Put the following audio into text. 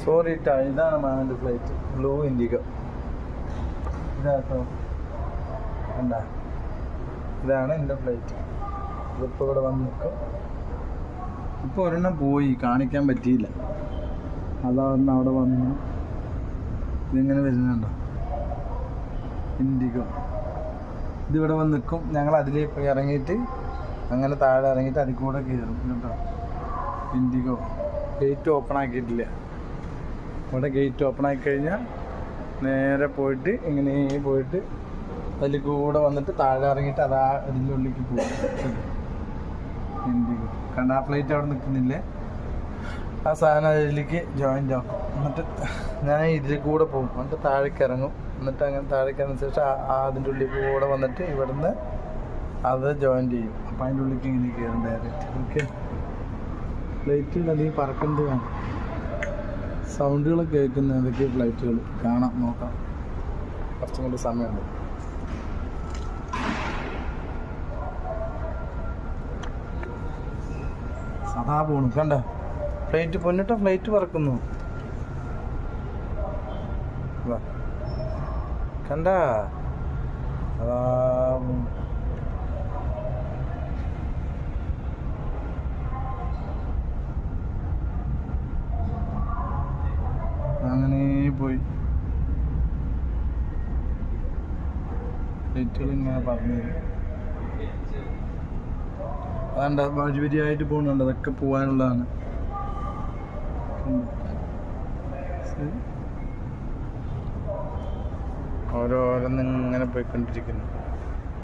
Sorry ട്ടാ, ഇതാണ് മാമൻ്റെ ഫ്ലൈറ്റ്, ബ്ലൂ ഇൻഡിഗോ. ഇതാട്ടോ കണ്ട, ഇതാണ് എൻ്റെ ഫ്ലൈറ്റ്. ഇതിപ്പോൾ ഇവിടെ വന്ന് നിൽക്കും. ഇപ്പോൾ ഒരെണ്ണം പോയി, കാണിക്കാൻ പറ്റിയില്ല. അതാ അവിടെ വന്നു. ഇതിങ്ങനെ വരുന്നുണ്ടോ ഇൻഡിഗോ. ഇതിവിടെ വന്ന് നിൽക്കും. ഞങ്ങൾ അതിലേക്ക് പോയി ഇറങ്ങിയിട്ട് അങ്ങനെ താഴെ ഇറങ്ങിയിട്ട് അതിൽ കൂടെ കയറും കേട്ടോ. ഇൻഡിഗോ ഗേറ്റ് ഓപ്പൺ ആക്കിയിട്ടില്ല. ഇവിടെ ഗേറ്റ് ഓപ്പൺ ആക്കി കഴിഞ്ഞാൽ നേരെ പോയിട്ട് ഇങ്ങനെ പോയിട്ട് അതിൽ കൂടെ വന്നിട്ട് താഴെ ഇറങ്ങിയിട്ട് അതാ അതിൻ്റെ ഉള്ളിലേക്ക് പോകും. ഇൻഡിഗോ കണ്ട, ആ ഫ്ലൈറ്റ് അവിടെ നിൽക്കുന്നില്ലേ, ആ സാധനം അതിലേക്ക് ജോയിൻ്റ് ആക്കും. എന്നിട്ട് ഞാൻ ഇതിൽ കൂടെ പോകും. എന്നിട്ട് താഴേക്ക് ഇറങ്ങും. എന്നിട്ട് അങ്ങനെ താഴേക്ക് ഇറങ്ങിയ ശേഷം അതിൻ്റെ ഉള്ളിൽ കൂടെ വന്നിട്ട് ഇവിടുന്ന് അത് ജോയിൻ ചെയ്യും. അപ്പം അതിൻ്റെ ഉള്ളിലേക്ക് ഇങ്ങനെ കയറും ഡയറക്റ്റ്. ഓക്കെ, ഫ്ലൈറ്റിൽ അധികം പറക്കുന്നത് കാണാം, സൗണ്ടുകളൊക്കെ കേൾക്കുന്ന ഏതൊക്കെ ഫ്ലൈറ്റുകൾ കാണാം. നോക്കാം, കുറച്ചും കൂടി സമയമുണ്ട്. സദാ പോണു കണ്ട, ഫ്ലൈറ്റ് പൊന്നിട്ട ഫ്ലൈറ്റ് പറക്കുന്നു കണ്ട. അതാ അങ്ങനെ പോയി. ഫ്ലൈറ്റുകൾ ഇങ്ങനെ പറഞ്ഞു അതുകൊണ്ട് വഴി വരിയായിട്ട് പോകുന്നുണ്ട്. അതൊക്കെ പോകാനുള്ളതാണ്. ഓരോന്നിങ്ങനെ പോയിക്കൊണ്ടിരിക്കുന്നു.